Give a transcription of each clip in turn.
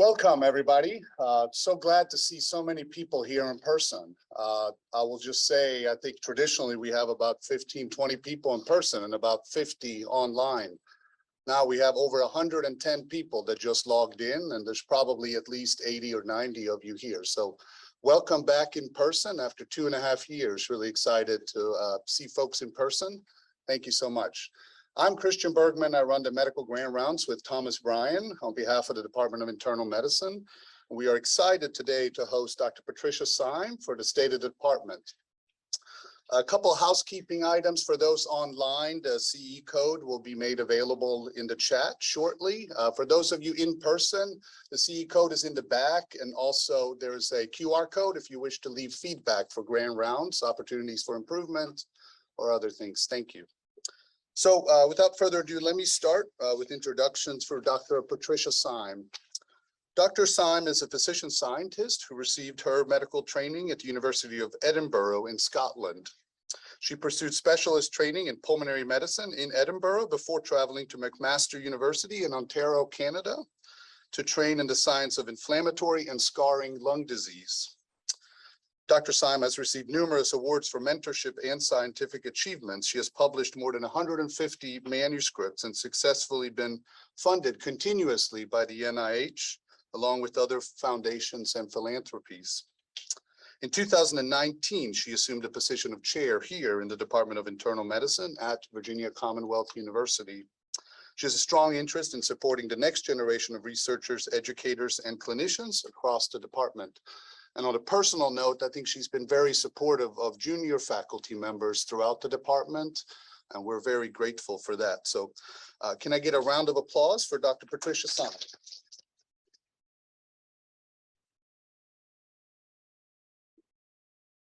Welcome, everybody. So glad to see so many people here in person. I will just say, I think traditionally we have about 15, 20 people in person and about 50 online. Now we have over 110 people that just logged in, and there's probably at least 80 or 90 of you here. So welcome back in person after 2.5 years. Really excited to see folks in person. Thank you so much. I'm Christian Bergman. I run the medical grant rounds with Thomas Bryan on behalf of the Department of Internal Medicine. We are excited today to host Dr. Patricia Sime for the State of the Department. A couple of housekeeping items for those online. The CE code will be made available in the chat shortly. For those of you in person, the CE code is in the back, and also there's a QR code if you wish to leave feedback for grand rounds, opportunities for improvement, or other things. Thank you. So without further ado, let me start with introductions for Dr. Patricia Sime. Dr. Sime is a physician scientist who received her medical training at the University of Edinburgh in Scotland. She pursued specialist training in pulmonary medicine in Edinburgh before traveling to McMaster University in Ontario, Canada, to train in the science of inflammatory and scarring lung disease. Dr. Sime has received numerous awards for mentorship and scientific achievements. She has published more than 150 manuscripts and successfully been funded continuously by the NIH, along with other foundations and philanthropies. In 2019, she assumed the position of chair here in the Department of Internal Medicine at Virginia Commonwealth University. She has a strong interest in supporting the next generation of researchers, educators, and clinicians across the department. And on a personal note, I think she's been very supportive of junior faculty members throughout the department, and we're very grateful for that. So can I get a round of applause for Dr. Patricia Sime?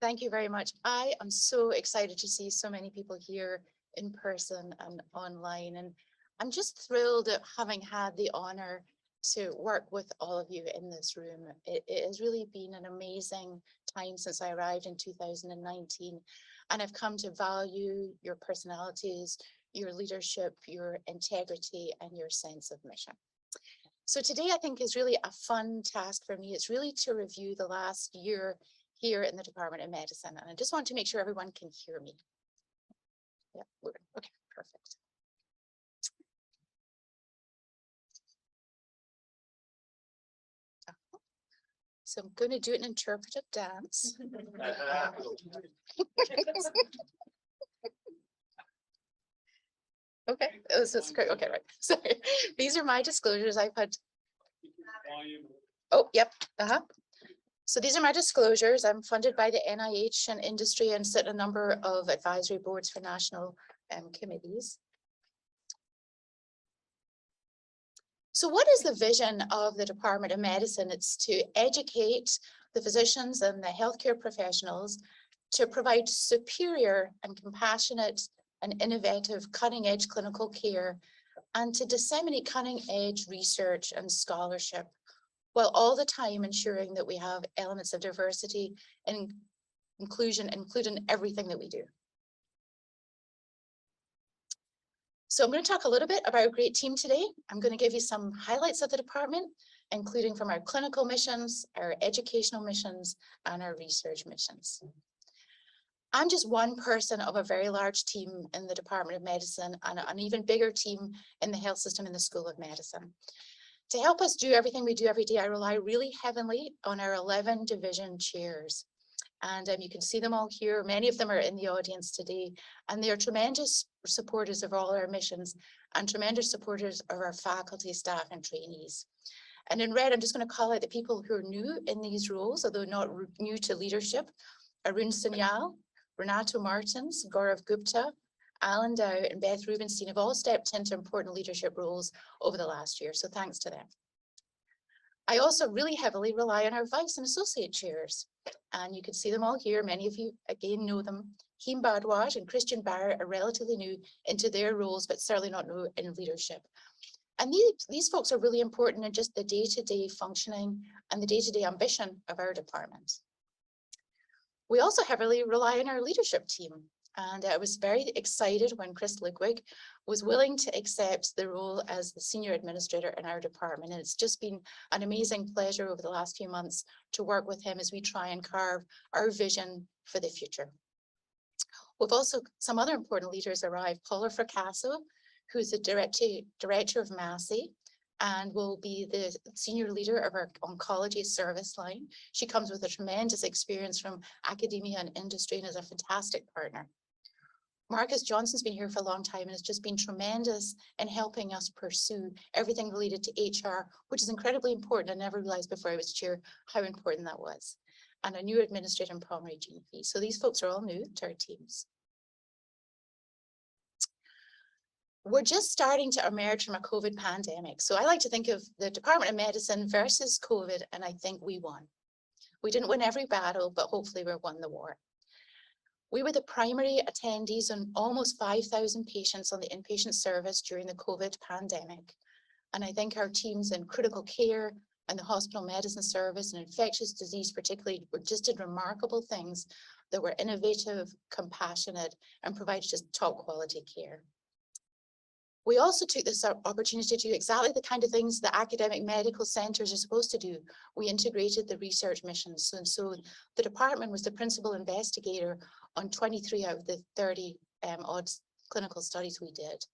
Thank you very much. I am so excited to see so many people here in person and online, and I'm just thrilled at having had the honor to work with all of you in this room. It has really been an amazing time since I arrived in 2019, and I've come to value your personalities, your leadership, your integrity, and your sense of mission. So today I think is really a fun task for me. It's really to review the last year here in the Department of Medicine, and I just want to make sure everyone can hear me. Yeah, okay, perfect. So I'm going to do an interpretive dance. Okay, this is great. Okay, right. Sorry. These are my disclosures. I've had. Oh, yep. So these are my disclosures. I'm funded by the NIH and industry and sit on a number of advisory boards for national committees. So what is the vision of the Department of Medicine? It's to educate the physicians and the healthcare professionals to provide superior and compassionate and innovative cutting-edge clinical care, and to disseminate cutting-edge research and scholarship, while all the time ensuring that we have elements of diversity and inclusion included in everything that we do. So I'm going to talk a little bit about our great team today. I'm going to give you some highlights of the department, including from our clinical missions, our educational missions, and our research missions. I'm just one person of a very large team in the Department of Medicine and an even bigger team in the health system in the School of Medicine. To help us do everything we do every day, I rely really heavily on our 11 division chairs. And you can see them all here. Many of them are in the audience today, and they are tremendous supporters of all our missions and tremendous supporters of our faculty, staff, and trainees. And in red, I'm just going to call out the people who are new in these roles, although not new to leadership: Stravitz-Sanyal, Renato Martins, Gaurav Gupta, Alan Dow, and Beth Rubenstein have all stepped into important leadership roles over the last year, so thanks to them. I also really heavily rely on our vice and associate chairs, and you can see them all here. Many of you, again, know them. Heem Bhardwaj and Christian Barrett are relatively new into their roles, but certainly not new in leadership. And these folks are really important in just the day-to-day functioning and the day-to-day ambition of our department. We also heavily rely on our leadership team, And I was very excited when Chris Liekweg was willing to accept the role as the senior administrator in our department. And it's just been an amazing pleasure over the last few months to work with him as we try and carve our vision for the future. We've also, some other important leaders arrived. Paula Fracasso, who's the director of Massey and will be the senior leader of our oncology service line. She comes with a tremendous experience from academia and industry and is a fantastic partner. Marcus Johnson's been here for a long time and has just been tremendous in helping us pursue everything related to HR, which is incredibly important. I never realized before I was chair how important that was. And a new administrator in pulmonary GP. So these folks are all new to our teams. We're just starting to emerge from a COVID pandemic. So I like to think of the Department of Medicine versus COVID, and I think we won. We didn't win every battle, but hopefully we won the war. We were the primary attendees on almost 5,000 patients on the inpatient service during the COVID pandemic. And I think our teams in critical care and the hospital medicine service and infectious disease particularly just did remarkable things that were innovative, compassionate, and provided just top quality care. We also took this opportunity to do exactly the kind of things that academic medical centers are supposed to do. We integrated the research missions. And so the department was the principal investigator on 23 out of the 30 odd clinical studies we did.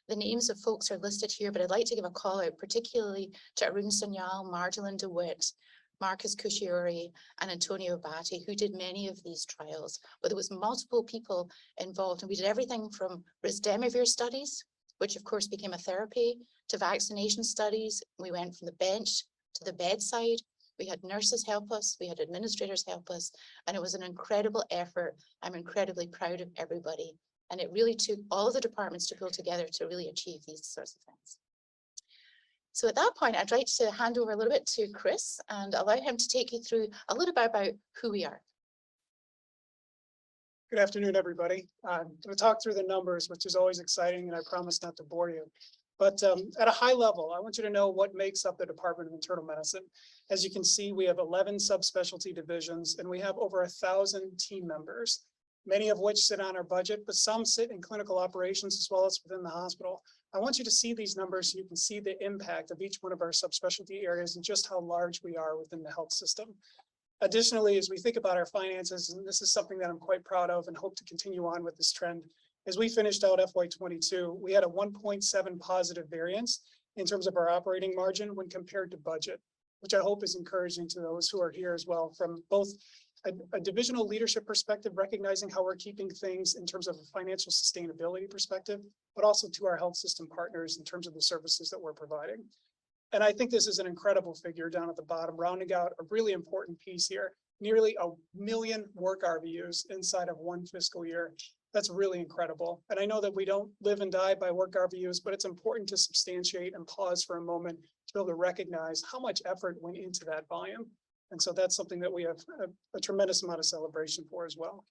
The names of folks are listed here, but I'd like to give a call out particularly to Stravitz-Sanyal, Marjolin DeWitt, Marcus Cusciuri, and Antonio Batti, who did many of these trials. But there was multiple people involved, and we did everything from risdemivir studies, which of course became a therapy, to vaccination studies. We went from the bench to the bedside. We had nurses help us, we had administrators help us, and it was an incredible effort. I'm incredibly proud of everybody. And it really took all of the departments to pull together to really achieve these sorts of things. So at that point, I'd like to hand over a little bit to Chris and allow him to take you through a little bit about who we are. Good afternoon, everybody. I'm going to talk through the numbers, which is always exciting, and I promise not to bore you. But at a high level, I want you to know what makes up the Department of Internal Medicine. As you can see, we have 11 subspecialty divisions, and we have over 1,000 team members, many of which sit on our budget, but some sit in clinical operations as well as within the hospital. I want you to see these numbers so you can see the impact of each one of our subspecialty areas and just how large we are within the health system. Additionally, as we think about our finances, and this is something that I'm quite proud of and hope to continue on with this trend, as we finished out FY22, we had a 1.7 positive variance in terms of our operating margin when compared to budget, which I hope is encouraging to those who are here as well, from both a divisional leadership perspective, recognizing how we're keeping things in terms of a financial sustainability perspective, but also to our health system partners in terms of the services that we're providing. And I think this is an incredible figure down at the bottom, rounding out a really important piece here. Nearly 1 million work RVUs inside of one fiscal year. That's really incredible. And I know that we don't live and die by work RVUs, but it's important to substantiate and pause for a moment to be able to recognize how much effort went into that volume. And so that's something that we have a tremendous amount of celebration for as well.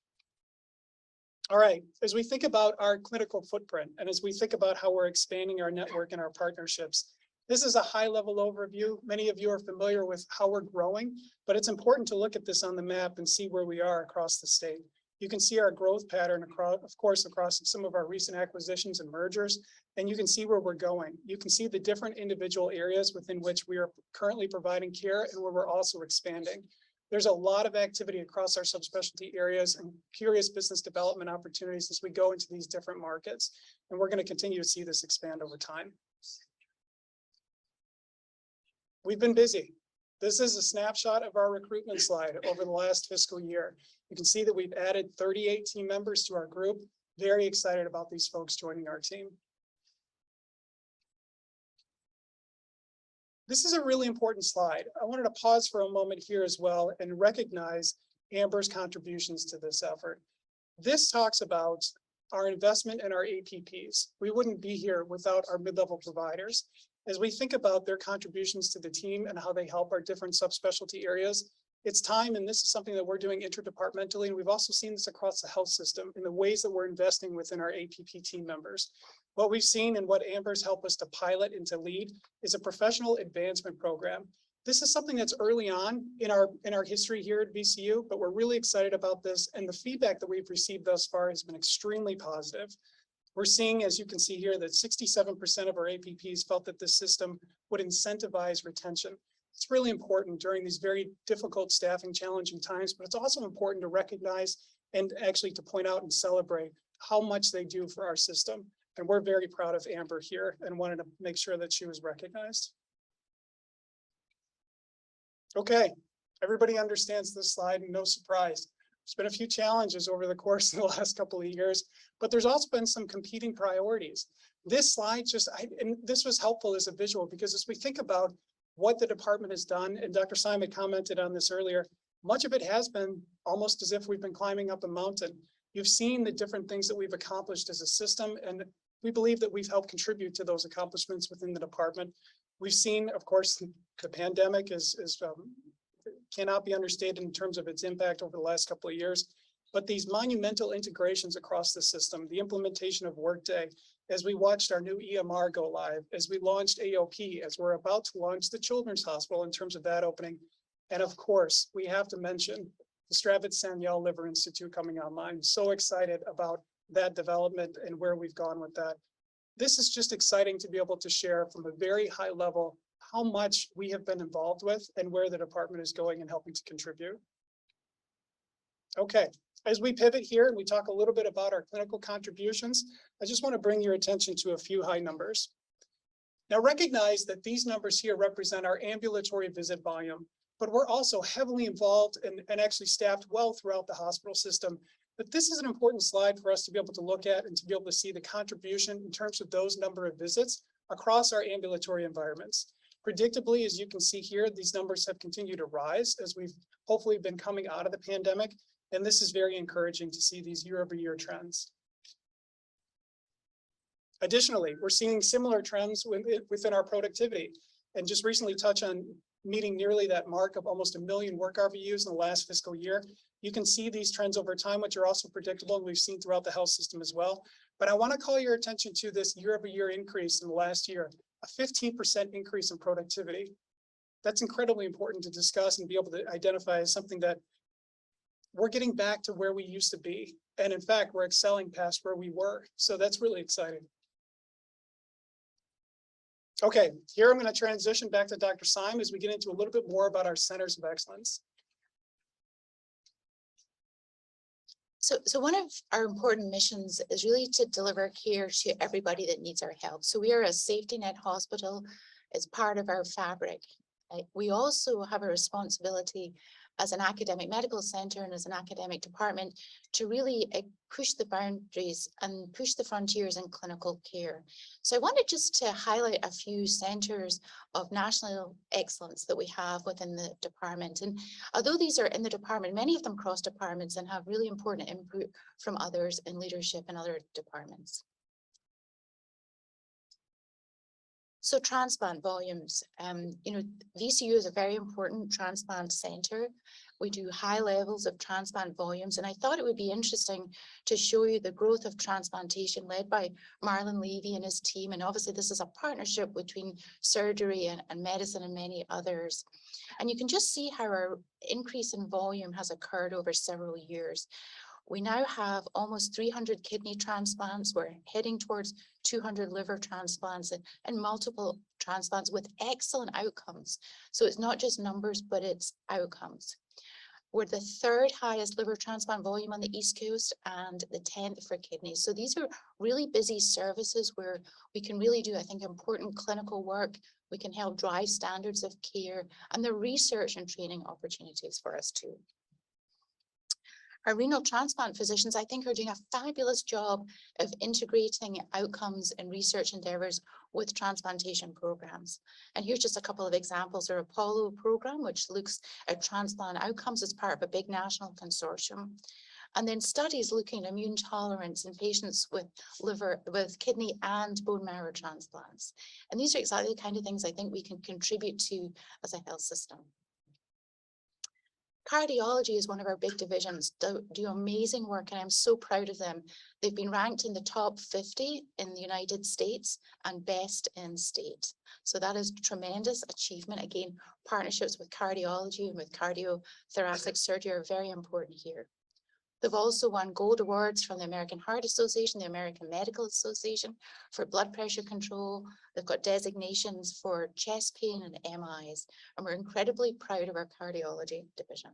All right, as we think about our clinical footprint, and as we think about how we're expanding our network and our partnerships, this is a high-level overview. Many of you are familiar with how we're growing, but it's important to look at this on the map and see where we are across the state. You can see our growth pattern across, of course, across some of our recent acquisitions and mergers, and you can see where we're going. You can see the different individual areas within which we are currently providing care and where we're also expanding. There's a lot of activity across our subspecialty areas and curious business development opportunities as we go into these different markets, and we're going to continue to see this expand over time. We've been busy. This is a snapshot of our recruitment slide over the last fiscal year. You can see that we've added 38 team members to our group. Very excited about these folks joining our team. This is a really important slide. I wanted to pause for a moment here as well and recognize Amber's contributions to this effort. This talks about our investment in our APPs. We wouldn't be here without our mid-level providers. As we think about their contributions to the team and how they help our different subspecialty areas, it's time, and this is something that we're doing interdepartmentally, and we've also seen this across the health system in the ways that we're investing within our APP team members. What we've seen and what Amber's helped us to pilot and to lead is a professional advancement program This is something that's early on in our history here at VCU, but we're really excited about this. And the feedback that we've received thus far has been extremely positive. We're seeing, as you can see here, that 67% of our APPs felt that this system would incentivize retention. It's really important during these very difficult staffing, challenging times, but it's also important to recognize and actually to point out and celebrate how much they do for our system. And we're very proud of Amber here and wanted to make sure that she was recognized. Okay, everybody understands this slide, and no surprise. There's been a few challenges over the course of the last couple of years, but there's also been some competing priorities. This slide and this was helpful as a visual, because as we think about what the department has done, and Dr. Sime commented on this earlier, much of it has been almost as if we've been climbing up a mountain. You've seen the different things that we've accomplished as a system, and we believe that we've helped contribute to those accomplishments within the department. We've seen, of course, the pandemic cannot be understated in terms of its impact over the last couple of years, but these monumental integrations across the system, the implementation of Workday, as we watched our new EMR go live, as we launched AOP, as we're about to launch the Children's Hospital in terms of that opening. And of course, we have to mention the Stravitz-Sanyal Liver Institute coming online. So excited about that development and where we've gone with that. This is just exciting to be able to share from a very high level how much we have been involved with and where the department is going and helping to contribute. Okay, as we pivot here and we talk a little bit about our clinical contributions, I just want to bring your attention to a few high numbers. Now recognize that these numbers here represent our ambulatory visit volume, but we're also heavily involved and actually staffed well throughout the hospital system. But this is an important slide for us to be able to look at and to be able to see the contribution in terms of those number of visits across our ambulatory environments. Predictably, as you can see here, these numbers have continued to rise as we've hopefully been coming out of the pandemic. And this is very encouraging to see these year-over-year trends. Additionally, we're seeing similar trends within our productivity, and just recently touch on meeting nearly that mark of almost 1 million work RVUs in the last fiscal year. You can see these trends over time, which are also predictable, and we've seen throughout the health system as well. But I want to call your attention to this year-over-year increase in the last year, a 15% increase in productivity. That's incredibly important to discuss and be able to identify as something that we're getting back to where we used to be. And in fact, we're excelling past where we were. So that's really exciting. Okay, here I'm going to transition back to Dr. Sime as we get into a little bit more about our centers of excellence. So one of our important missions is really to deliver care to everybody that needs our help. So we are a safety net hospital. It's part of our fabric. We also have a responsibility as an academic medical center and as an academic department to really push the boundaries and push the frontiers in clinical care. So I wanted just to highlight a few centers of national excellence that we have within the department. And although these are in the department, many of them cross departments and have really important input from others in leadership and other departments. So transplant volumes, VCU is a very important transplant center. We do high levels of transplant volumes, and I thought it would be interesting to show you the growth of transplantation led by Marlon Levy and his team. And obviously this is a partnership between surgery and medicine and many others. And you can just see how our increase in volume has occurred over several years. We now have almost 300 kidney transplants. We're heading towards 200 liver transplants and multiple transplants with excellent outcomes. So it's not just numbers, but it's outcomes. We're the third highest liver transplant volume on the East Coast and the 10th for kidneys. So these are really busy services where we can really do, I think, important clinical work. We can help drive standards of care, and the research and training opportunities for us too. Our renal transplant physicians, I think, are doing a fabulous job of integrating outcomes and research endeavors with transplantation programs. And here's just a couple of examples. Our Apollo program, which looks at transplant outcomes as part of a big national consortium. And then studies looking at immune tolerance in patients with kidney and bone marrow transplants. And these are exactly the kind of things I think we can contribute to as a health system. Cardiology is one of our big divisions, do amazing work, and I'm so proud of them. They've been ranked in the top 50 in the United States and best in state. So that is tremendous achievement. Again, partnerships with cardiology and with cardiothoracic surgery are very important here. They've also won gold awards from the American Heart Association, the American Medical Association for blood pressure control. They've got designations for chest pain and MIs, and we're incredibly proud of our cardiology division.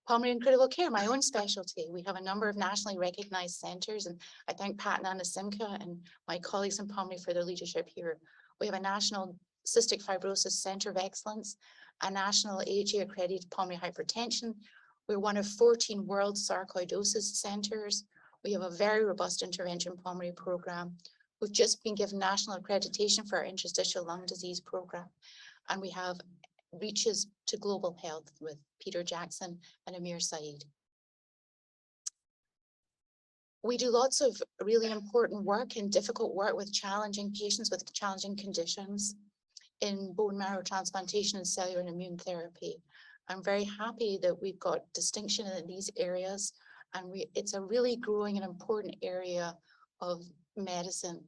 Pulmonary and critical care, my own specialty. We have a number of nationally recognized centers, and I thank Pat and Anna Simca and my colleagues in Pulmonary for their leadership here. We have a national cystic fibrosis center of excellence, a national AHA accredited pulmonary hypertension. We're one of 14 world sarcoidosis centers. We have a very robust intervention pulmonary program. We've just been given national accreditation for our interstitial lung disease program. And we have reaches to global health with Peter Jackson and Amir Saeed. We do lots of really important work and difficult work with challenging patients with challenging conditions in bone marrow transplantation and cellular and immune therapy. I'm very happy that we've got distinction in these areas, and it's a really growing and important area of medicine.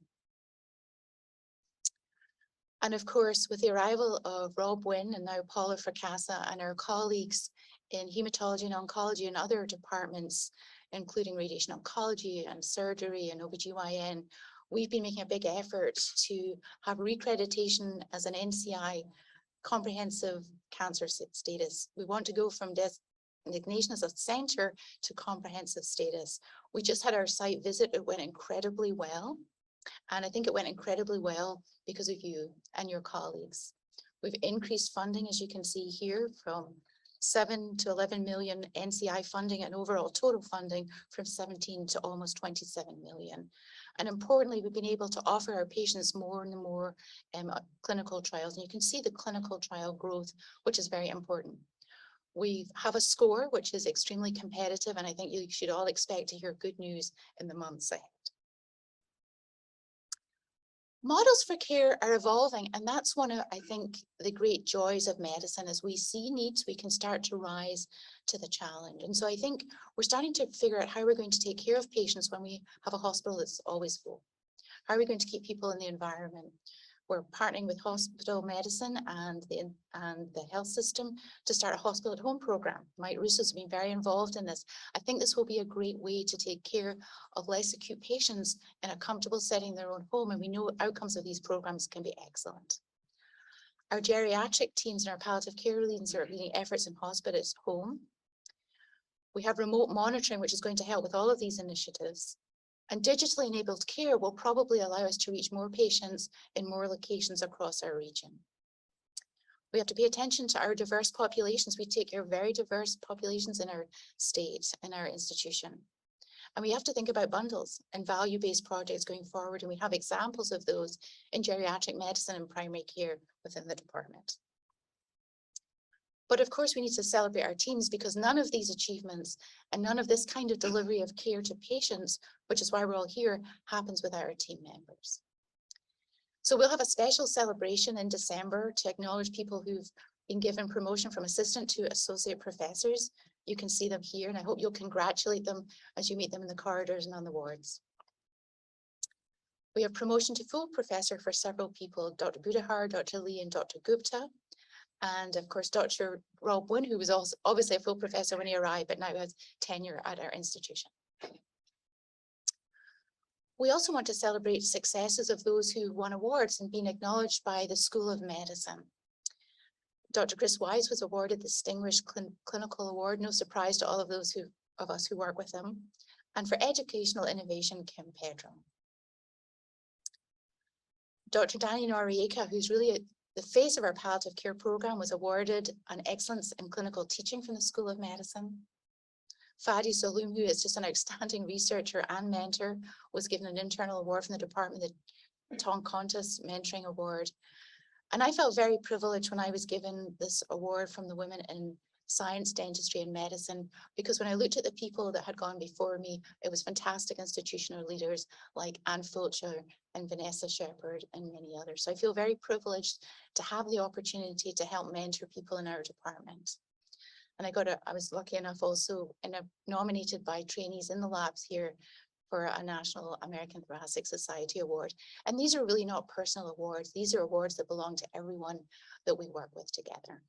And of course, with the arrival of Rob Wynn and now Paula Fracassa and our colleagues in hematology and oncology and other departments, including radiation oncology and surgery and OBGYN, we've been making a big effort to have recreditation as an NCI comprehensive cancer status. We want to go from designation as a center to comprehensive status. We just had our site visit. It went incredibly well. And I think it went incredibly well because of you and your colleagues. We've increased funding, as you can see here, from 7 to 11 million NCI funding and overall total funding from 17 to almost 27 million. And importantly, we've been able to offer our patients more and more clinical trials. And you can see the clinical trial growth, which is very important. We have a score, which is extremely competitive, and I think you should all expect to hear good news in the months ahead. Models for care are evolving, and that's one of, I think, the great joys of medicine. As we see needs, we can start to rise to the challenge. And so I think we're starting to figure out how we're going to take care of patients when we have a hospital that's always full. How are we going to keep people in the environment? We're partnering with hospital medicine and the health system to start a hospital at home program. Mike Russo's been very involved in this. I think this will be a great way to take care of less acute patients in a comfortable setting in their own home, and we know outcomes of these programs can be excellent. Our geriatric teams and our palliative care leads are leading efforts in hospitals at home. We have remote monitoring, which is going to help with all of these initiatives. And digitally enabled care will probably allow us to reach more patients in more locations across our region. We have to pay attention to our diverse populations. We take care of very diverse populations in our state and our institution. And we have to think about bundles and value-based projects going forward. And we have examples of those in geriatric medicine and primary care within the department. But of course, we need to celebrate our teams, because none of these achievements and none of this kind of delivery of care to patients, which is why we're all here, happens without our team members. So we'll have a special celebration in December to acknowledge people who've been given promotion from assistant to associate professors. You can see them here, and I hope you'll congratulate them as you meet them in the corridors and on the wards. We have promotion to full professor for several people, Dr. Budahar, Dr. Lee, and Dr. Gupta. And of course, Dr. Rob Wynn, who was also obviously a full professor when he arrived, but now has tenure at our institution. We also want to celebrate successes of those who won awards and been acknowledged by the School of Medicine. Dr. Chris Wise was awarded the Distinguished Clinical Award, no surprise to all of those of us who work with him. And for educational innovation, Kim Pedro. Dr. Danny Noriega, who's really the face of our palliative care program, was awarded an excellence in clinical teaching from the School of Medicine. Fadi Saloom, who is just an outstanding researcher and mentor, was given an internal award from the department, the Tom Contas Mentoring Award. And I felt very privileged when I was given this award from the Women in Science, Dentistry and Medicine, because when I looked at the people that had gone before me, it was fantastic institutional leaders like Anne Fulcher and Vanessa Shepherd and many others. So I feel very privileged to have the opportunity to help mentor people in our department. And I was lucky enough also nominated by trainees in the labs here for a National American Thoracic Society Award. And these are really not personal awards. These are awards that belong to everyone that we work with together.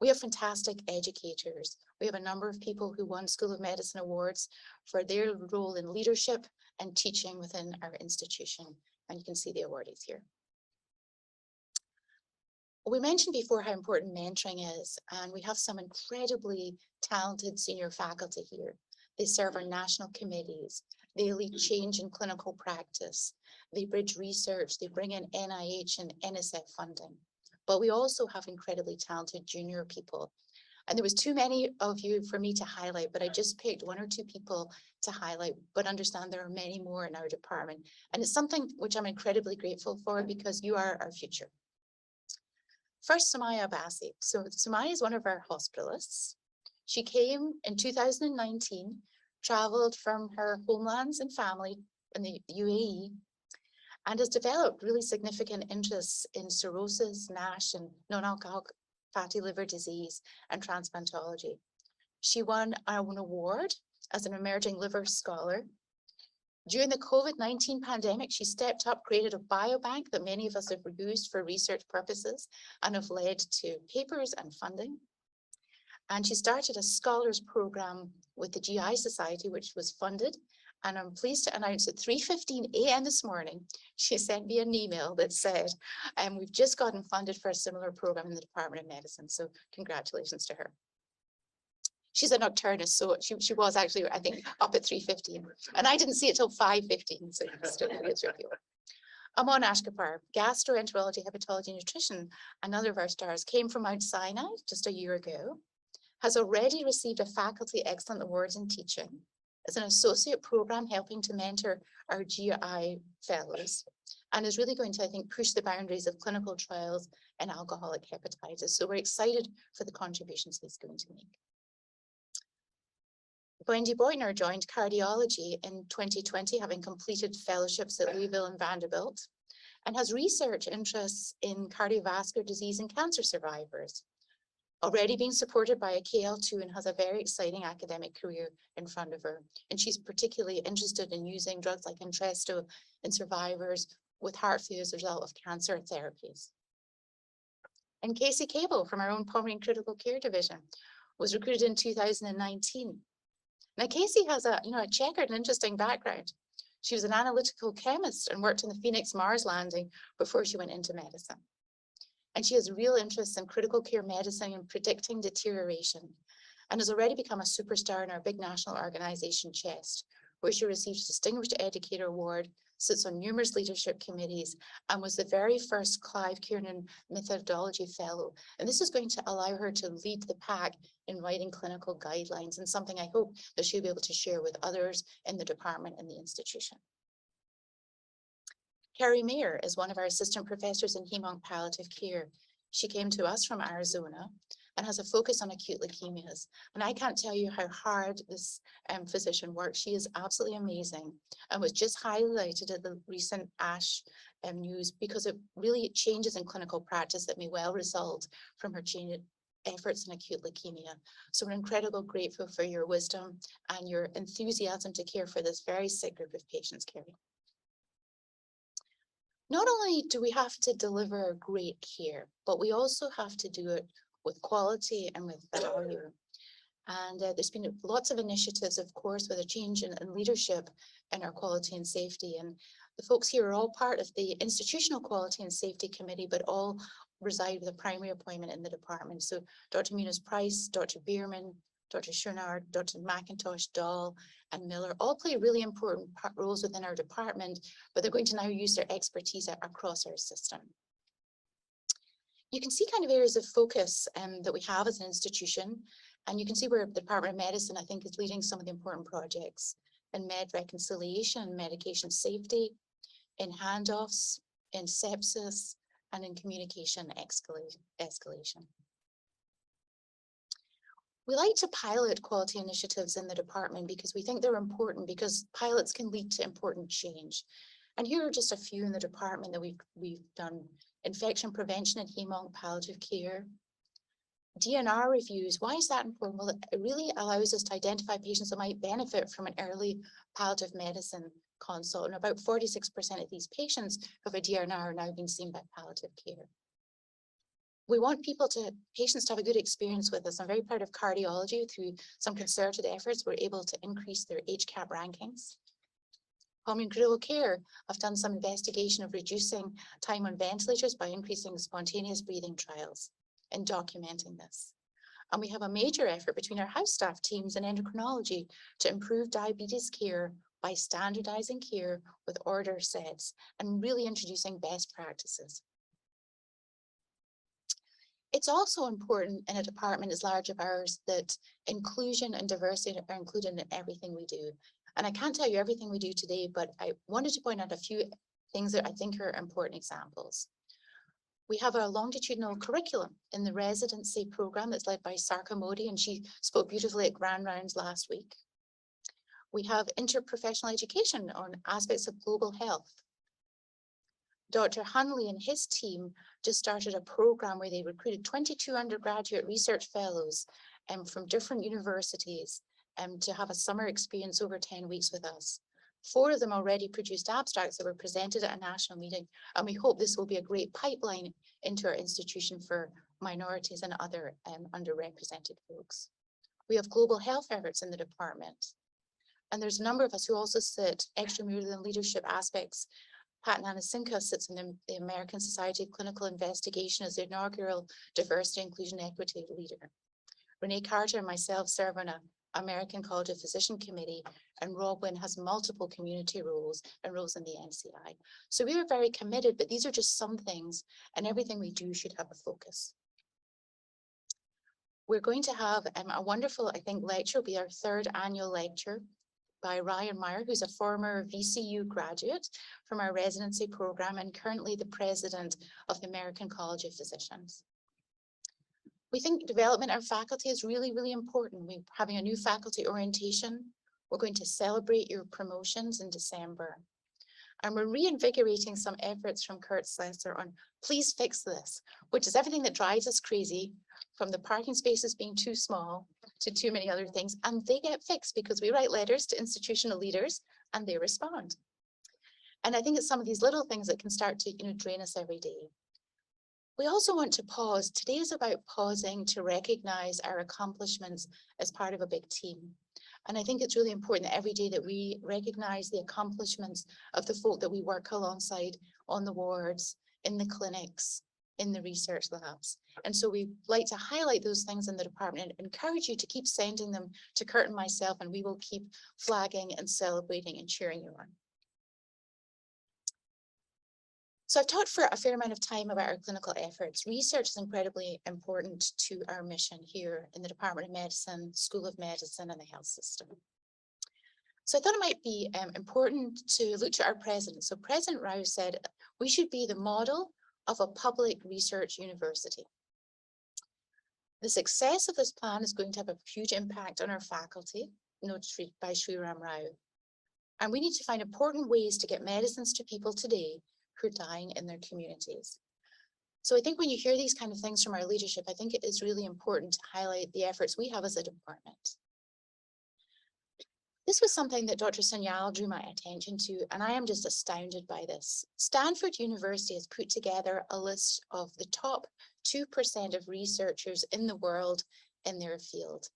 We have fantastic educators. We have a number of people who won School of Medicine awards for their role in leadership and teaching within our institution. And you can see the awardees here. We mentioned before how important mentoring is, and we have some incredibly talented senior faculty here. They serve our national committees. They lead change in clinical practice. They bridge research. They bring in NIH and NSF funding. But we also have incredibly talented junior people. And there was too many of you for me to highlight, but I just picked one or two people to highlight, but understand there are many more in our department. And it's something which I'm incredibly grateful for because you are our future. First, Sumaya Abbasi. So Sumaya is one of our hospitalists. She came in 2019, traveled from her homelands and family in the UAE, and has developed really significant interests in cirrhosis, NASH, and non-alcoholic fatty liver disease and transplantology. She won an award as an emerging liver scholar. During the COVID-19 pandemic, she stepped up, created a biobank that many of us have used for research purposes and have led to papers and funding. And she started a scholars program with the GI Society, which was funded. And I'm pleased to announce at 3:15 a.m. this morning, she sent me an email that said, we've just gotten funded for a similar program in the Department of Medicine. So congratulations to her. She's a nocturnist, so she was actually, I think, up at 3:15. And I didn't see it till 5:15, so still it's your viewer. Amon Ashkapar, gastroenterology, hepatology, nutrition, another of our stars, came from Mount Sinai just a year ago, has already received a Faculty Excellent Awards in Teaching, is an associate program helping to mentor our GI fellows, and is really going to, I think, push the boundaries of clinical trials in alcoholic hepatitis. So we're excited for the contributions he's going to make. Wendy Boyner joined cardiology in 2020, having completed fellowships at Louisville and Vanderbilt, and has research interests in cardiovascular disease and cancer survivors. Already being supported by a KL2 and has a very exciting academic career in front of her. And she's particularly interested in using drugs like Entresto in survivors with heart failure as a result of cancer therapies. And Casey Cable from our own Pulmonary Critical Care Division was recruited in 2019. Now, Casey has a checkered and interesting background. She was an analytical chemist and worked on the Phoenix Mars landing before she went into medicine. And she has real interest in critical care medicine and predicting deterioration, and has already become a superstar in our big national organization, CHEST, where she received a Distinguished Educator Award, sits on numerous leadership committees, and was the very first Clive Kiernan Methodology Fellow. And this is going to allow her to lead the pack in writing clinical guidelines, and something I hope that she'll be able to share with others in the department and the institution. Carrie Mayer is one of our assistant professors in hem-onc palliative care. She came to us from Arizona and has a focus on acute leukemias. And I can't tell you how hard this physician works. She is absolutely amazing and was just highlighted at the recent ASH news because it really changes in clinical practice that may well result from her efforts in acute leukemia. So we're incredibly grateful for your wisdom and your enthusiasm to care for this very sick group of patients, Carrie. Not only do we have to deliver great care, but we also have to do it with quality and with value. And there's been lots of initiatives, of course, with a change in leadership in our quality and safety. And the folks here are all part of the Institutional Quality and Safety Committee, but all reside with a primary appointment in the department. So Dr. Muniz-Price, Dr. Bierman, Dr. Schoenard, Dr. McIntosh, Dahl, and Miller all play really important roles within our department, but they're going to now use their expertise across our system. You can see kind of areas of focus that we have as an institution, and you can see where the Department of Medicine, I think, is leading some of the important projects in med reconciliation, medication safety, in handoffs, in sepsis, and in communication escalation. We like to pilot quality initiatives in the department because we think they're important, because pilots can lead to important change. And here are just a few in the department that we've done: infection prevention and hem-onc palliative care, DNR reviews, why is that important? Well, it really allows us to identify patients that might benefit from an early palliative medicine consult. And about 46% of these patients who have a DNR are now being seen by palliative care. We want patients to have a good experience with us. I'm very proud of Cardiology. Through some concerted efforts, we're able to increase their HCAP rankings. Pulmonary critical care have done some investigation of reducing time on ventilators by increasing spontaneous breathing trials and documenting this. And we have a major effort between our house staff teams and endocrinology to improve diabetes care by standardizing care with order sets and really introducing best practices. It's also important in a department as large as ours that inclusion and diversity are included in everything we do. And I can't tell you everything we do today, but I wanted to point out a few things that I think are important examples. We have a longitudinal curriculum in the residency program that's led by Sarka Modi, and she spoke beautifully at Grand Rounds last week. We have interprofessional education on aspects of global health. Dr. Hunley and his team just started a program where they recruited 22 undergraduate research fellows from different universities to have a summer experience over 10 weeks with us. 4 of them already produced abstracts that were presented at a national meeting, and we hope this will be a great pipeline into our institution for minorities and other underrepresented folks. We have global health efforts in the department, and there's a number of us who also sit extramural and leadership aspects. Pat Nanasinka sits in the American Society of Clinical Investigation as the inaugural Diversity, Inclusion, Equity leader. Renee Carter and myself serve on an American College of Physician Committee, and Rob Wynn has multiple community roles and roles in the NCI. So we are very committed, but these are just some things, and everything we do should have a focus. We're going to have a wonderful, I think, lecture. It'll be our 3rd annual lecture by Ryan Meyer, who's a former VCU graduate from our residency program and currently the president of the American College of Physicians. We think development of faculty is really, really important. We're having a new faculty orientation. We're going to celebrate your promotions in December. And we're reinvigorating some efforts from Kurt Slesser on please fix this, which is everything that drives us crazy, from the parking spaces being too small to too many other things. And they get fixed because we write letters to institutional leaders and they respond. And I think it's some of these little things that can start to drain us every day. We also want to pause. Today is about pausing to recognize our accomplishments as part of a big team. And I think it's really important that every day that we recognize the accomplishments of the folk that we work alongside on the wards, in the clinics, in the research labs. And so we like to highlight those things in the department and encourage you to keep sending them to Kurt and myself, and we will keep flagging and celebrating and cheering you on. So I've talked for a fair amount of time about our clinical efforts. Research is incredibly important to our mission here in the Department of Medicine, School of Medicine, and the health system. So I thought it might be important to look to our president. So President Rao said we should be the model of a public research university. The success of this plan is going to have a huge impact on our faculty, noted by Sriram Rao. And we need to find important ways to get medicines to people today who are dying in their communities. So I think when you hear these kind of things from our leadership, I think it is really important to highlight the efforts we have as a department. This was something that Dr. Sanyal drew my attention to, and I am just astounded by this. Stanford University has put together a list of the top 2% of researchers in the world in their field.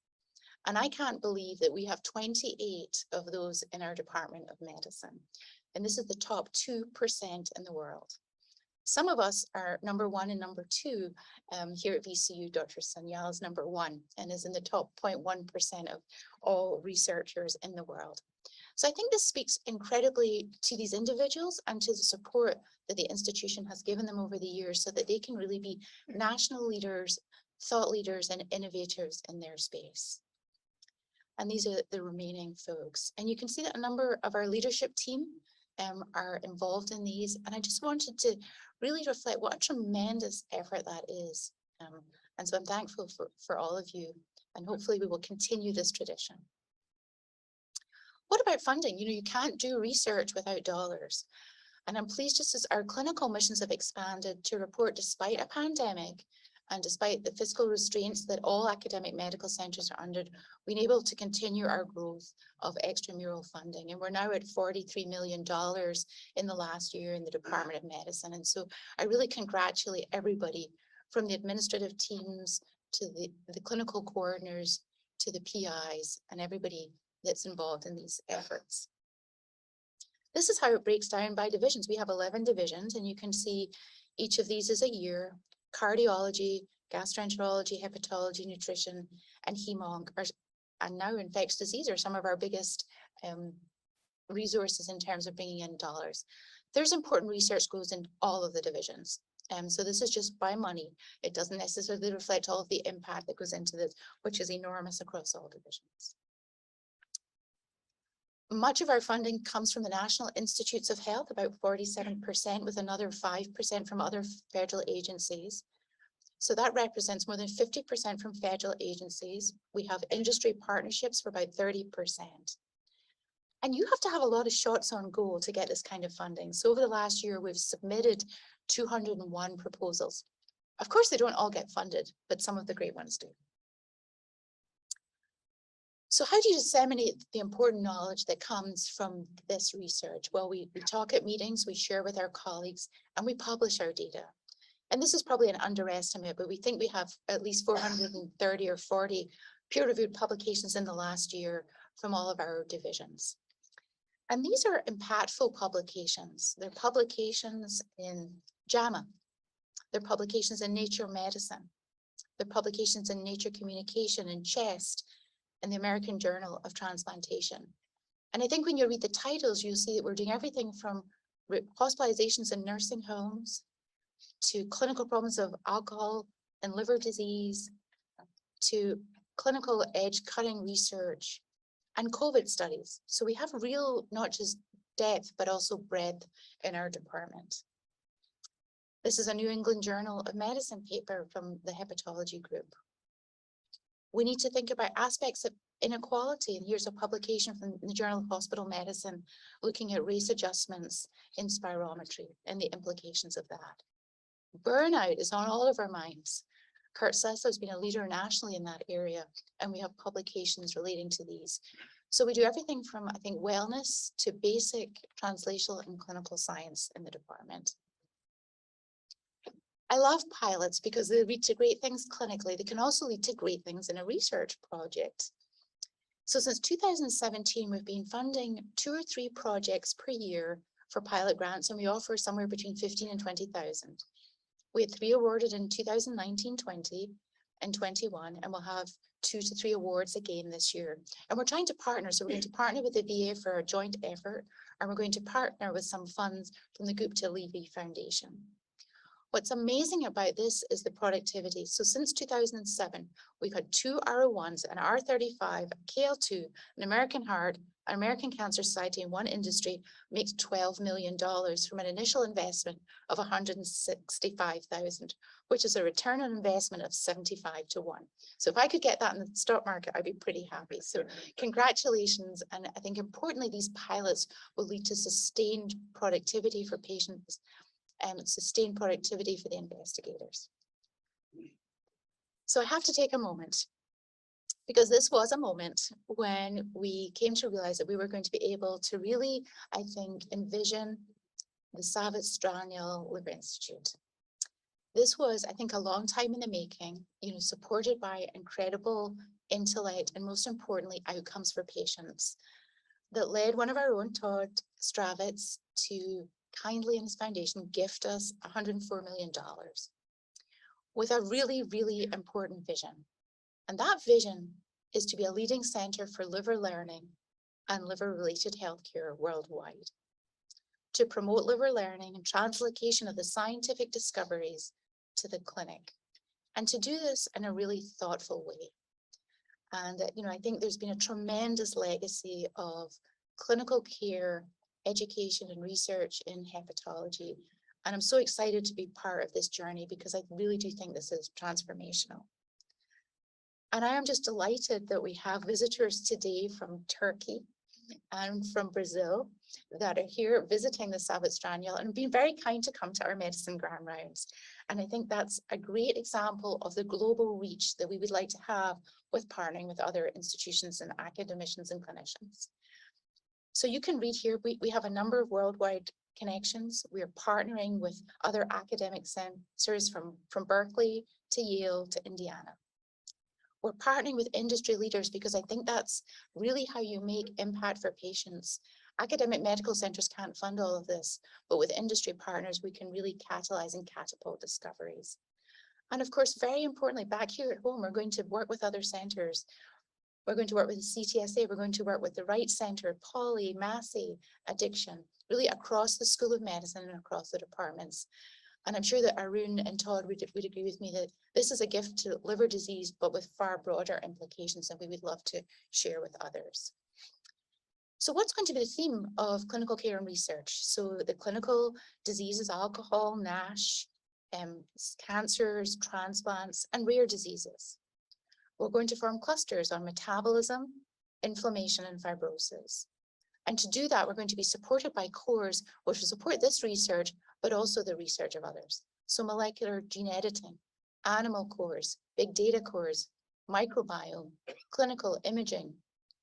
And I can't believe that we have 28 of those in our Department of Medicine. And this is the top 2% in the world. Some of us are number 1 and number 2 here at VCU. Dr. Sanyal is number 1 and is in the top 0.1% of all researchers in the world. So I think this speaks incredibly to these individuals and to the support that the institution has given them over the years so that they can really be national leaders, thought leaders, and innovators in their space. And these are the remaining folks. And you can see that a number of our leadership team are involved in these. And I just wanted to really reflect what a tremendous effort that is. And so I'm thankful for all of you, and hopefully we will continue this tradition. What about funding? You can't do research without dollars. And I'm pleased just as our clinical missions have expanded to report, despite a pandemic And despite the fiscal restraints that all academic medical centres are under, we've been able to continue our growth of extramural funding. And we're now at $43 million in the last year in the Department of Medicine. And so I really congratulate everybody from the administrative teams to the clinical coordinators to the PIs and everybody that's involved in these efforts. This is how it breaks down by divisions. We have 11 divisions, and you can see each of these is a year. Cardiology, gastroenterology, hepatology, nutrition, and hemonc, and now infectious disease are some of our biggest resources in terms of bringing in dollars. There's important research goes in all of the divisions. So this is just by money. It doesn't necessarily reflect all of the impact that goes into this, which is enormous across all divisions. Much of our funding comes from the National Institutes of Health, about 47%, with another 5% from other federal agencies. So that represents more than 50% from federal agencies. We have industry partnerships for about 30%. And you have to have a lot of shots on goal to get this kind of funding. So over the last year, we've submitted 201 proposals. Of course, they don't all get funded, but some of the great ones do. So how do you disseminate the important knowledge that comes from this research? Well, we talk at meetings, we share with our colleagues, and we publish our data. And this is probably an underestimate, but we think we have at least 430 or 40 peer-reviewed publications in the last year from all of our divisions. And these are impactful publications. They're publications in JAMA. They're publications in Nature Medicine. They're publications in Nature Communication and CHEST and the American Journal of Transplantation. And I think when you read the titles, you'll see that we're doing everything from hospitalizations in nursing homes to clinical problems of alcohol and liver disease, to clinical edge-cutting research, and COVID studies. So we have real, not just depth, but also breadth in our department. This is a New England Journal of Medicine paper from the hepatology group. We need to think about aspects of inequality, and here's a publication from the Journal of Hospital Medicine looking at race adjustments in spirometry and the implications of that. Burnout is on all of our minds. Kurt Sessler has been a leader nationally in that area, and we have publications relating to these. So we do everything from, I think, wellness to basic translational and clinical science in the department. I love pilots because they lead to great things clinically. They can also lead to great things in a research project. So since 2017, we've been funding 2 or 3 projects per year for pilot grants, and we offer somewhere between 15 and 20,000. We had 3 awarded in 2019, 20, and 21, and we'll have 2 to 3 awards again this year. And we're trying to partner. So we're going to partner with the VA for a joint effort, and we're going to partner with some funds from the Gupta Levy Foundation. What's amazing about this is the productivity. So since 2007, we've had 2 R01s, an R35, a KL2, an American Heart, an American Cancer Society, and one industry makes $12 million from an initial investment of 165,000, which is a return on investment of 75 to 1. So if I could get that in the stock market, I'd be pretty happy. So congratulations. And I think importantly, these pilots will lead to sustained productivity for patients and sustained productivity for the investigators. So I have to take a moment, because this was a moment when we came to realize that we were going to be able to really, I think, envision the Stravitz-Sanyal Liver Institute. This was, I think, a long time in the making, supported by incredible intellect and, most importantly, outcomes for patients, that led one of our own, Todd Stravitz, to kindly in his foundation gift us $104 million with a really, really important vision. And that vision is to be a leading center for liver learning and liver-related healthcare worldwide, to promote liver learning and translocation of the scientific discoveries to the clinic, and to do this in a really thoughtful way. And, I think there's been a tremendous legacy of clinical care, education and research in hepatology. And I'm so excited to be part of this journey because I really do think this is transformational. And I am just delighted that we have visitors today from Turkey. and from Brazil that are here visiting the Stravitz-Sanyal and being very kind to come to our medicine grand rounds. And I think that's a great example of the global reach that we would like to have with partnering with other institutions and academicians and clinicians. So you can read here, we have a number of worldwide connections. We are partnering with other academic centers from Berkeley to Yale to Indiana. We're partnering with industry leaders because I think that's really how you make impact for patients. Academic medical centers can't fund all of this, but with industry partners, we can really catalyze and catapult discoveries. And of course, very importantly, back here at home, we're going to work with other centers. We're going to work with the CTSA, we're going to work with the Wright Center, Poly, Massey, Addiction, really across the School of Medicine and across the departments. And I'm sure that Arun and Todd would agree with me that this is a gift to liver disease, but with far broader implications that we would love to share with others. So what's going to be the theme of clinical care and research? So the clinical diseases, alcohol, NASH, cancers, transplants, and rare diseases. We're going to form clusters on metabolism, inflammation, and fibrosis. And to do that, we're going to be supported by cores, which will support this research, but also the research of others. So molecular gene editing, animal cores, big data cores, microbiome, clinical imaging,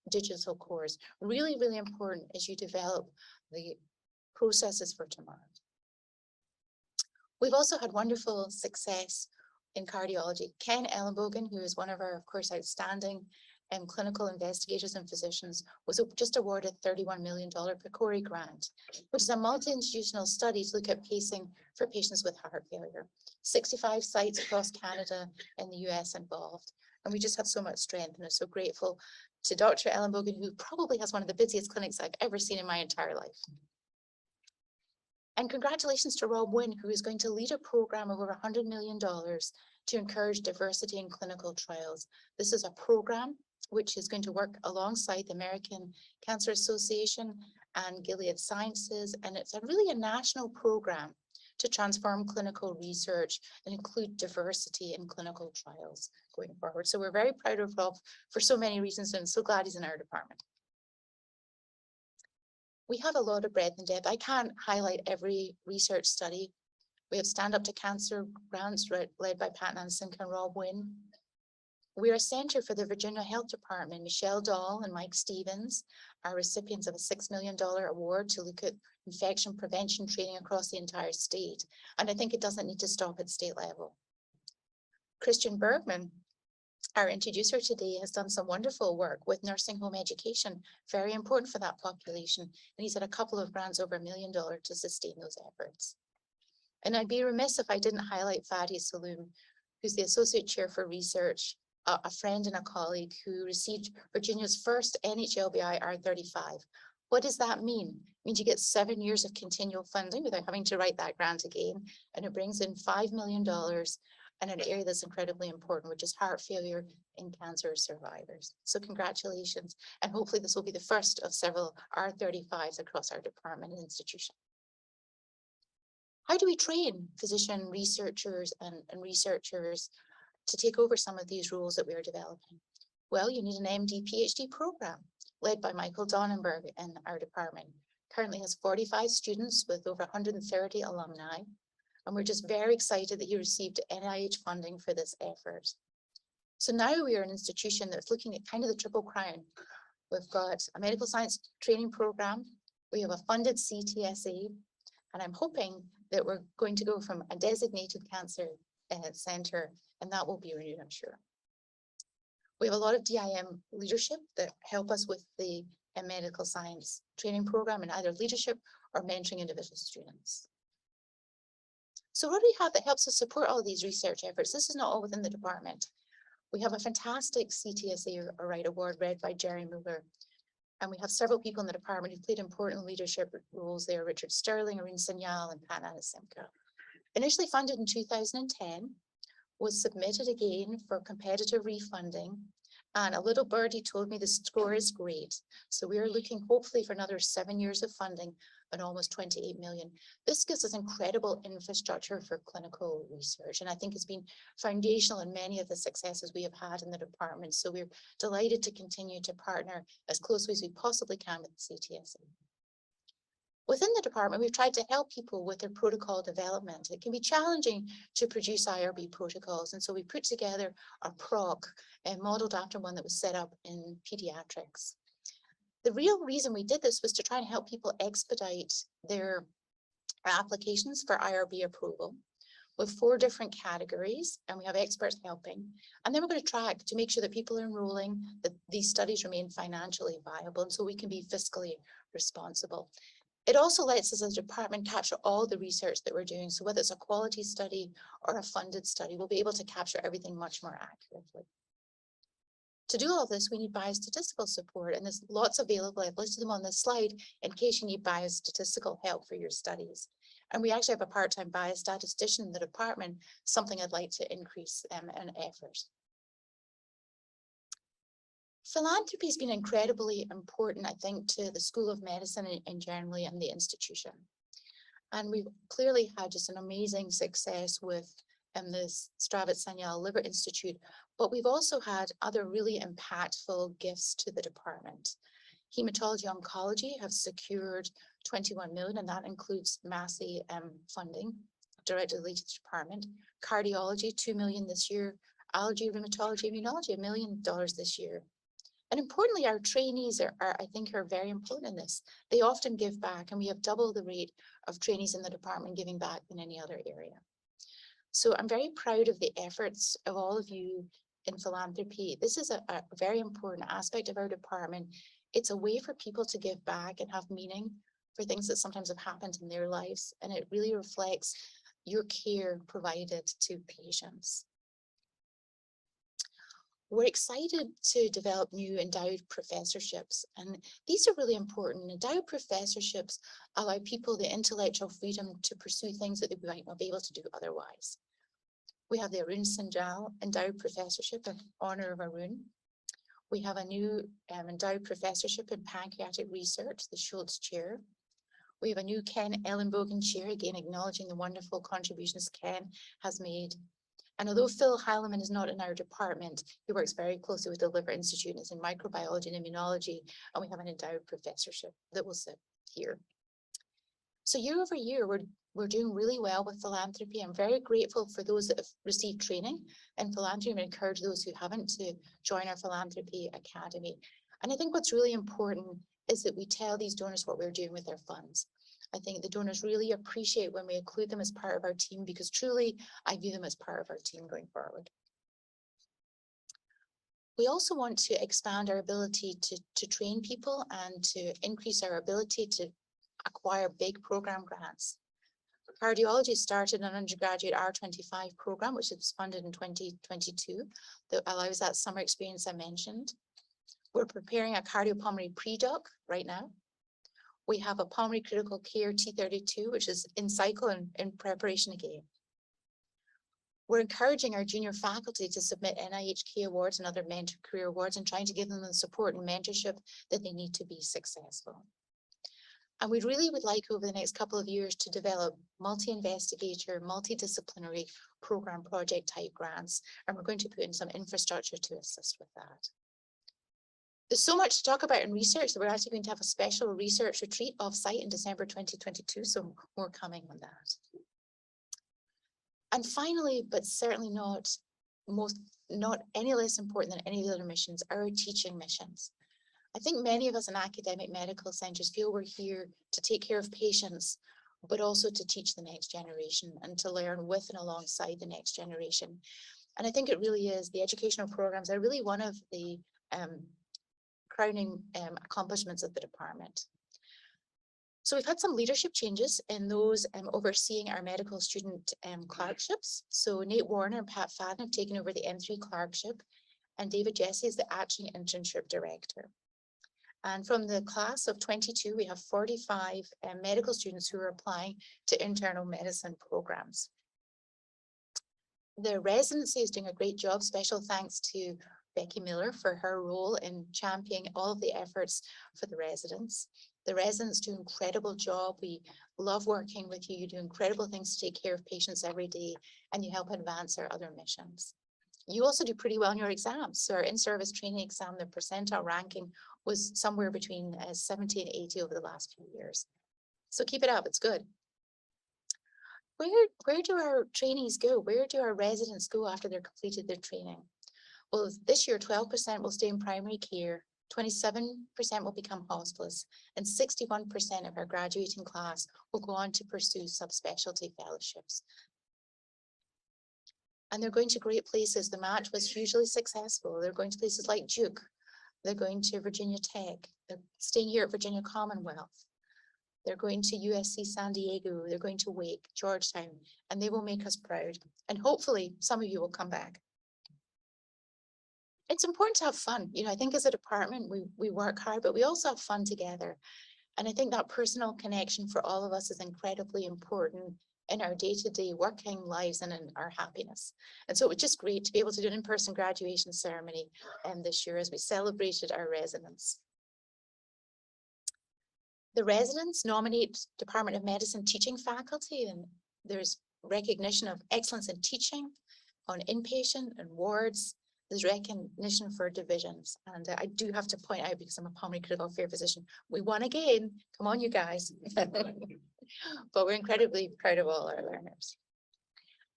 digital cores, really, really important as you develop the processes for tomorrow. We've also had wonderful success in cardiology. Ken Ellenbogen, who is one of our, of course, outstanding clinical investigators and physicians, was just awarded $31 million PCORI grant, which is a multi-institutional study to look at pacing for patients with heart failure. 65 sites across Canada and the US involved. And we just have so much strength and are so grateful to Dr. Ellenbogen, who probably has one of the busiest clinics I've ever seen in my entire life. And congratulations to Rob Wynn, who is going to lead a program of over $100 million to encourage diversity in clinical trials. This is a program which is going to work alongside the American Cancer Association and Gilead Sciences. And it's really a national program to transform clinical research and include diversity in clinical trials going forward. So we're very proud of Rob for so many reasons and so glad he's in our department. We have a lot of breadth and depth. I can't highlight every research study. We have Stand Up to Cancer grants led by Pat Nansenka and Rob Wynn. We're a center for the Virginia Health Department. Michelle Dahl and Mike Stevens are recipients of a $6 million award to look at infection prevention training across the entire state. And I think it doesn't need to stop at state level. Christian Bergman, our introducer today, has done some wonderful work with nursing home education, very important for that population. And he's had a couple of grants over $1 million to sustain those efforts. And I'd be remiss if I didn't highlight Fadi Saloom, who's the Associate Chair for Research, a friend and a colleague who received Virginia's first NHLBI R35. What does that mean? It means you get 7 years of continual funding without having to write that grant again. And it brings in $5 million in an area that's incredibly important, which is heart failure in cancer survivors. So congratulations. And hopefully this will be the first of several R35s across our department and institution. How do we train physician researchers and researchers to take over some of these roles that we are developing? Well, you need an MD PhD program led by Michael Donnenberg in our department. Currently has 45 students with over 130 alumni. And we're just very excited that he received NIH funding for this effort. So now we are an institution that's looking at kind of the triple crown. We've got a medical science training program. We have a funded CTSA. And I'm hoping that we're going to go from a designated cancer center, and that will be renewed, I'm sure. We have a lot of DIM leadership that help us with the medical science training program in either leadership or mentoring individual students. So what do we have that helps us support all of these research efforts? This is not all within the department. We have a fantastic CTSA Wright Award read by Jerry Mueller. And we have several people in the department who played important leadership roles there: Richard Sterling, Arun Sanyal, and Pat Nansenka. Initially funded in 2010, was submitted again for competitive refunding And a little birdie told me the score is great. So we are looking hopefully for another 7 years of funding and almost 28 million. This gives us incredible infrastructure for clinical research. And I think it's been foundational in many of the successes we have had in the department. So we're delighted to continue to partner as closely as we possibly can with the CTSA. Within the department, we've tried to help people with their protocol development. It can be challenging to produce IRB protocols. And so we put together a PROC modeled after one that was set up in pediatrics. The real reason we did this was to try and help people expedite their applications for IRB approval with 4 different categories, and we have experts helping. And then we're going to track to make sure that people are enrolling, that these studies remain financially viable, and so we can be fiscally responsible. It also lets us as a department capture all the research that we're doing. So whether it's a quality study or a funded study, we'll be able to capture everything much more accurately. To do all this, we need biostatistical support, and there's lots available. I've listed them on this slide in case you need biostatistical help for your studies. And we actually have a part-time biostatistician in the department, something I'd like to increase in effort. Philanthropy has been incredibly important, I think, to the School of Medicine in generally and the institution. And we've clearly had just an amazing success with the Stravitz-Sanyal Liver Institute, but we've also had other really impactful gifts to the department. Hematology oncology have secured 21 million, and that includes MASI funding directly to the department. Cardiology, 2 million this year. Allergy, rheumatology, immunology, $1 million this year. And importantly, our trainees I think are very important in this. They often give back, and we have double the rate of trainees in the department giving back than any other area. So I'm very proud of the efforts of all of you in philanthropy. This is a very important aspect of our department. It's a way for people to give back and have meaning for things that sometimes have happened in their lives. And it really reflects your care provided to patients. We're excited to develop new endowed professorships, and these are really important. Endowed professorships allow people the intellectual freedom to pursue things that they might not be able to do otherwise. We have the Stravitz-Sanyal Endowed Professorship in honor of Arun. We have a new endowed professorship in pancreatic research, the Schultz Chair. We have a new Ken Ellenbogen Chair, again acknowledging the wonderful contributions Ken has made. And although Phil Heileman is not in our department, he works very closely with the Liver Institute and is in microbiology and immunology, and we have an endowed professorship that will sit here. So year over year, we're doing really well with philanthropy. I'm very grateful for those that have received training in philanthropy and encourage those who haven't to join our Philanthropy Academy. And I think what's really important is that we tell these donors what we're doing with their funds. I think the donors really appreciate when we include them as part of our team, because truly, I view them as part of our team going forward. We also want to expand our ability to train people and to increase our ability to acquire big program grants. Cardiology started an undergraduate R25 program, which was funded in 2022, that allows that summer experience I mentioned. We're preparing a cardiopulmonary pre-doc right now. We have a pulmonary critical care T32, which is in cycle and in preparation again. We're encouraging our junior faculty to submit NIHK awards and other mentor career awards and trying to give them the support and mentorship that they need to be successful. And we really would like over the next couple of years to develop multi-investigator, multidisciplinary program project type grants. And we're going to put in some infrastructure to assist with that. There's so much to talk about in research that we're actually going to have a special research retreat off-site in December 2022, so more coming on that. And finally, but certainly not any less important than any of the other missions, are our teaching missions. I think many of us in academic medical centres feel we're here to take care of patients, but also to teach the next generation and to learn with and alongside the next generation. And I think it really is, the educational programs are really one of the crowning accomplishments of the department. So we've had some leadership changes in those overseeing our medical student clerkships. So Nate Warner and Pat Fadden have taken over the M3 clerkship, and David Jesse is the acting internship director. And from the class of 22, we have 45 medical students who are applying to internal medicine programs. The residency is doing a great job. Special thanks to Becky Miller for her role in championing all of the efforts for the residents. The residents do an incredible job. We love working with you. You do incredible things to take care of patients every day, and you help advance our other missions. You also do pretty well in your exams. So our in-service training exam, the percentile ranking was somewhere between 70 and 80 over the last few years. So keep it up, it's good. Where do our trainees go? Where do our residents go after they're completed their training? Well, this year, 12% will stay in primary care, 27% will become hospice, and 61% of our graduating class will go on to pursue subspecialty fellowships. And they're going to great places. The match was hugely successful. They're going to places like Duke. They're going to Virginia Tech. They're staying here at Virginia Commonwealth. They're going to USC San Diego. They're going to Wake, Georgetown, and they will make us proud. And hopefully some of you will come back. It's important to have fun. You know, I think as a department, we work hard, but we also have fun together. And I think that personal connection for all of us is incredibly important in our day-to-day working lives and in our happiness. And so it was just great to be able to do an in-person graduation ceremony this year as we celebrated our residents. The residents nominate Department of Medicine teaching faculty, and there's recognition of excellence in teaching on inpatient and wards. There's recognition for divisions. And I do have to point out, because I'm a pulmonary critical care physician, we won again. Come on, you guys. But we're incredibly proud of all our learners.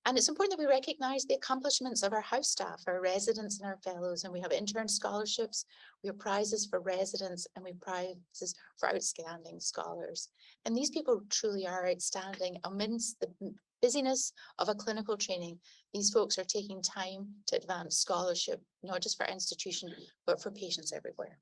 And it's important that we recognize the accomplishments of our house staff, our residents and our fellows. And we have intern scholarships, we have prizes for residents, and we have prizes for outstanding scholars. And these people truly are outstanding amidst the busyness of a clinical training. These folks are taking time to advance scholarship, not just for our institution, but for patients everywhere.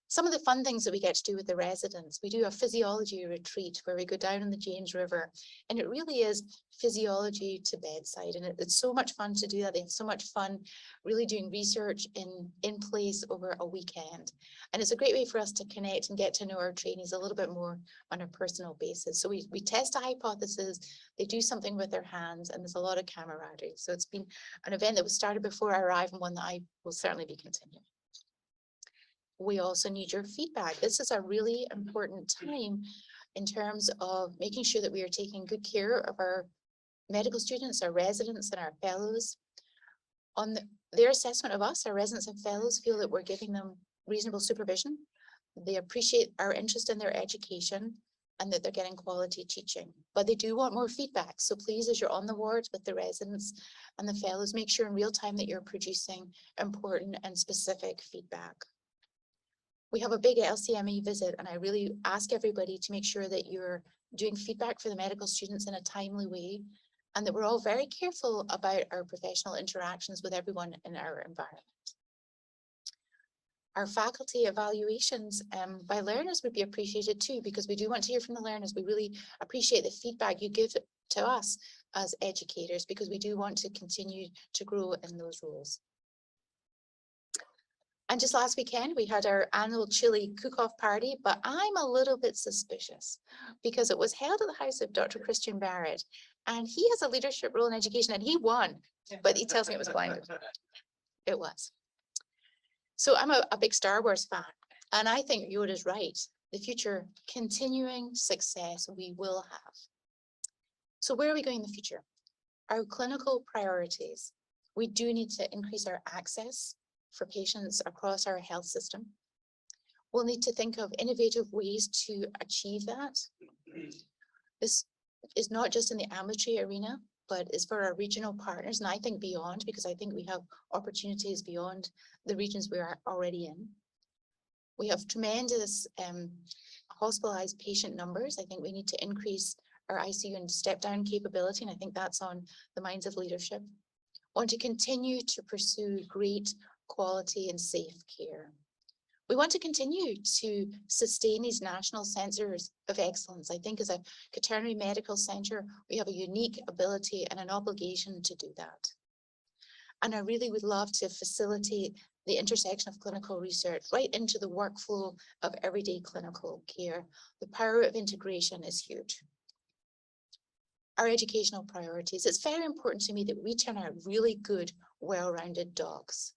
Some of the fun things that we get to do with the residents, we do a physiology retreat where we go down in the James River, and it really is physiology to bedside. And it's so much fun to do that. They have so much fun really doing research in place over a weekend. And it's a great way for us to connect and get to know our trainees a little bit more on a personal basis. So we test a hypothesis, they do something with their hands, and there's a lot of camaraderie. So it's been an event that was started before I arrived, and one that I will certainly be continuing. We also need your feedback. This is a really important time in terms of making sure that we are taking good care of our medical students, our residents, and our fellows. On their assessment of us, our residents and fellows feel that we're giving them reasonable supervision. They appreciate our interest in their education and that they're getting quality teaching. But they do want more feedback. So please, as you're on the wards with the residents and the fellows, make sure in real time that you're producing important and specific feedback. We have a big LCME visit, and I really ask everybody to make sure that you're doing feedback for the medical students in a timely way, and that we're all very careful about our professional interactions with everyone in our environment. Our faculty evaluations by learners would be appreciated too, because we do want to hear from the learners. We really appreciate the feedback you give to us as educators, because we do want to continue to grow in those roles. And just last weekend, we had our annual chili cook-off party, but I'm a little bit suspicious because it was held at the house of Dr. Christian Barrett, and he has a leadership role in education, and he won, but he tells me it was blinded. It was. So I'm a big Star Wars fan, and I think Yoda's right. The future continuing success we will have. So where are we going in the future? Our clinical priorities. We do need to increase our access for patients across our health system. We'll need to think of innovative ways to achieve that. This is not just in the ambulatory arena, but is for our regional partners, and I think beyond, because I think we have opportunities beyond the regions we are already in. We have tremendous hospitalized patient numbers. I think we need to increase our ICU and step down capability, and I think that's on the minds of leadership. Want to continue to pursue great quality and safe care. We want to continue to sustain these national centers of excellence. I think as a quaternary medical center, we have a unique ability and an obligation to do that. And I really would love to facilitate the intersection of clinical research right into the workflow of everyday clinical care. The power of integration is huge. Our educational priorities. It's very important to me that we turn out really good well-rounded dogs.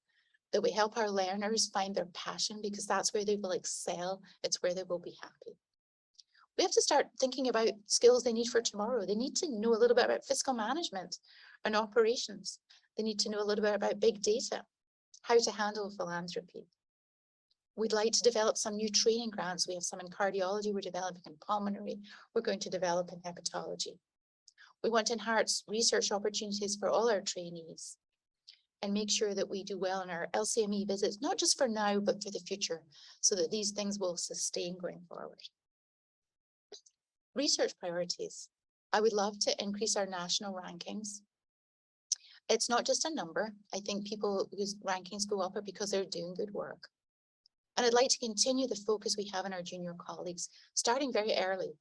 That we help our learners find their passion because that's where they will excel. It's where they will be happy. We have to start thinking about skills they need for tomorrow. They need to know a little bit about fiscal management and operations. They need to know a little bit about big data, how to handle philanthropy. We'd like to develop some new training grants. We have some in cardiology, we're developing in pulmonary, we're going to develop in hepatology. We want to enhance research opportunities for all our trainees and make sure that we do well in our LCME visits, not just for now, but for the future, so that these things will sustain going forward. Research priorities. I would love to increase our national rankings. It's not just a number. I think people whose rankings go up are because they're doing good work. And I'd like to continue the focus we have on our junior colleagues, starting very early.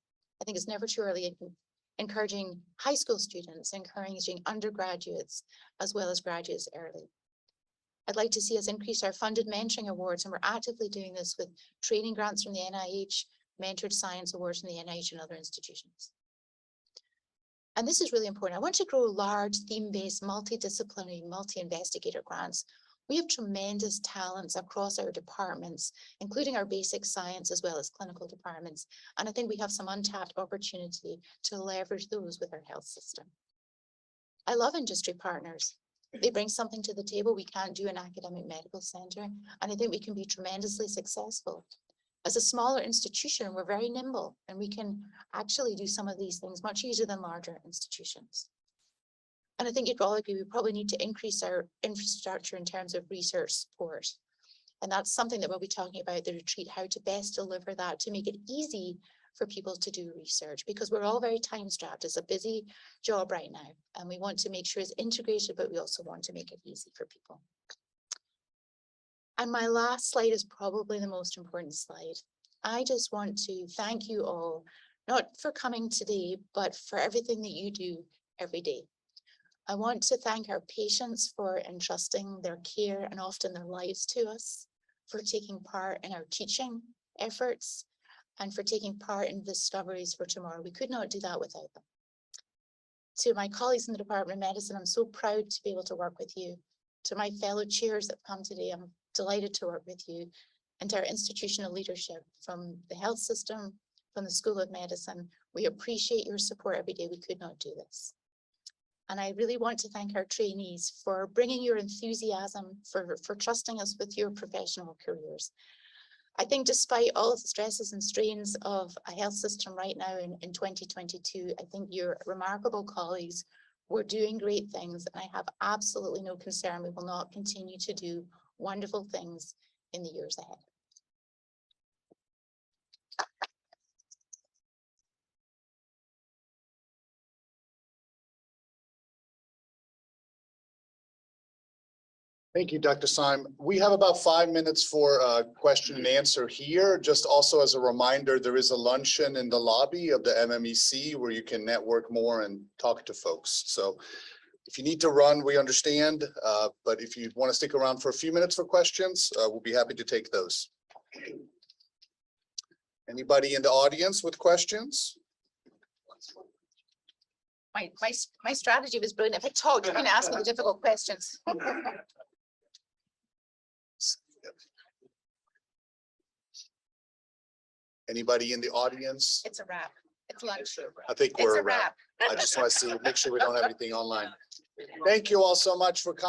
I think it's never too early, encouraging high school students, encouraging undergraduates, as well as graduates early. I'd like to see us increase our funded mentoring awards, and we're actively doing this with training grants from the NIH, mentored science awards from the NIH and other institutions. And this is really important. I want to grow large, theme-based, multidisciplinary, multi-investigator grants. We have tremendous talents across our departments, including our basic science as well as clinical departments. And I think we have some untapped opportunity to leverage those with our health system. I love industry partners. They bring something to the table we can't do in academic medical center. And I think we can be tremendously successful. As a smaller institution, we're very nimble and we can actually do some of these things much easier than larger institutions. And I think you'd all agree, we probably need to increase our infrastructure in terms of research support. And that's something that we'll be talking about at the retreat, how to best deliver that to make it easy for people to do research, because we're all very time strapped. It's a busy job right now, and we want to make sure it's integrated, but we also want to make it easy for people. And my last slide is probably the most important slide. I just want to thank you all, not for coming today, but for everything that you do every day. I want to thank our patients for entrusting their care and often their lives to us, for taking part in our teaching efforts, and for taking part in discoveries for tomorrow. We could not do that without them. To my colleagues in the Department of Medicine, I'm so proud to be able to work with you. To my fellow chairs that come today, I'm delighted to work with you. And to our institutional leadership from the health system, from the School of Medicine, we appreciate your support every day. We could not do this. And I really want to thank our trainees for bringing your enthusiasm, for trusting us with your professional careers. I think despite all of the stresses and strains of a health system right now in 2022, I think you're remarkable colleagues. We're doing great things, and I have absolutely no concern we will not continue to do wonderful things in the years ahead. Thank you, Dr. Sime. We have about 5 minutes for question and answer here. Just also as a reminder, there is a luncheon in the lobby of the MMEC where you can network more and talk to folks. So if you need to run, we understand, but if you want to stick around for a few minutes for questions, we'll be happy to take those. Anybody in the audience with questions? My strategy was brilliant. If I talk, you can ask me the difficult questions. Anybody in the audience? It's a wrap. It's lunch. I think It's we're a wrap. I just want to see, make sure we don't have anything online. Thank you all so much for coming.